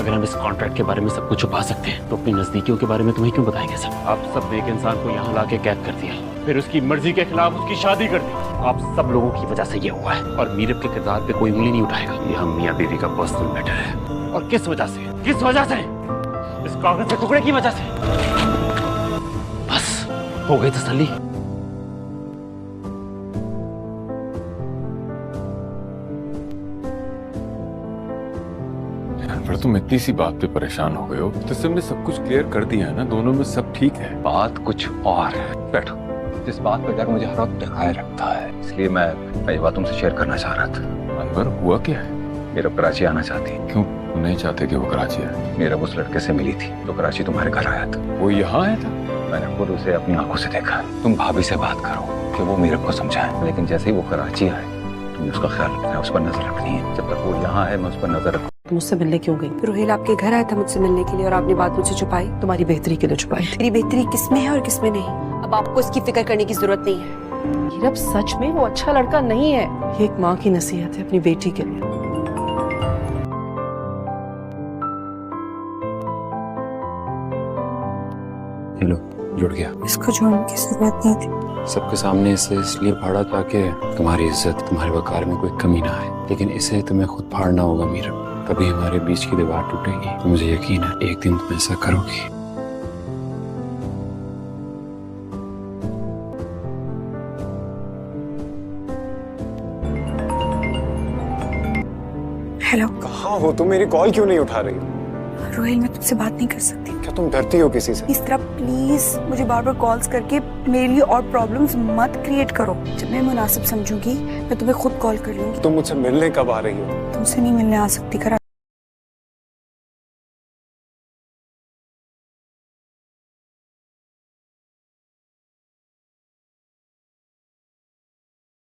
अगर हम इस कॉन्ट्रैक्ट के बारे में सब कुछ छुपा सकते हैं तो अपनी नजदीकियों के बारे में तुम्हें क्यों बताएंगे सब? आप सब ने एक इंसान को यहाँ लाके कैद कर दिया, फिर उसकी मर्जी के खिलाफ उसकी शादी कर दी। आप सब लोगों की वजह से ये हुआ है और मीरब के किरदार पे कोई उंगली नहीं उठाएगा। ये हम मियाँ बीवी का पर्सनल मैटर है। और किस वजह से? किस वजह से? इस कागज के टुकड़े की वजह से। बस हो गई तसल्ली। पर तुम इतनी सी बात पे परेशान हो गए हो तो हमने सब कुछ क्लियर कर दिया है ना, दोनों में सब ठीक है। बात कुछ और है। बैठो। जिस बात पर डर मुझे हर वक्त डराए रखता है, इसलिए मैं ये बात तुमसे शेयर करना चाह रहा था। अनवर, हुआ क्या है? मेरा कराची आना चाहती। क्यों नहीं चाहते कि वो कराची आए? मेरा उस लड़के से मिली थी जो कराची तुम्हारे घर आया था। वो यहाँ आया था? मैंने खुद उसे अपनी आंखों से देखा। तुम भाभी से बात करो कि वो मेरे को समझाए, लेकिन जैसे ही वो कराची आए तुम्हें उसका ख्याल रखना है, उस पर नजर रखनी है। जब तक वो यहाँ है मैं उस पर नजर रखूँ। मुझसे मिलने क्यों गई? रोहिल आपके घर आया था मुझसे मिलने के लिए और आपने बात मुझसे छुपाई। तुम्हारी बेहतरी के लिए छुपाई थी। मेरी बेहतरी किसमें है और किसमें नहीं, अब आपको इसकी फिक्र करने की जरूरत नहीं है। मीरब सच में वो अच्छा लड़का नहीं है। ये एक माँ की नसीहत है अपनी बेटी के लिए। लो, जुड़ गया। इसको जोड़ने की जरूरत नहीं थी। सबके सामने इसे इसलिए फाड़ा ताकि तुम्हारी इज्जत, तुम्हारे वकार में कोई कमी ना आए, लेकिन इसे तुम्हें खुद फाड़ना होगा मीरब। तभी हमारे बीच की दीवार टूटेगी। तो मुझे यकीन है एक दिन तुम ऐसा करोगी। हेलो। कहाँ हो तुम? मेरी कॉल क्यों नहीं उठा रही हो? रोहिल, मैं तुमसे बात नहीं कर सकती। क्या तुम डरती हो किसी से? इस तरह प्लीज मुझे बार बार कॉल्स करके मेरे लिए और प्रॉब्लम्स मत क्रिएट करो। जब मैं मुनासिब समझूंगी मैं तुम्हें खुद कॉल कर लूंगी। तुम मुझसे मिलने कब आ रही हो? तुमसे नहीं मिलने आ सकती। करा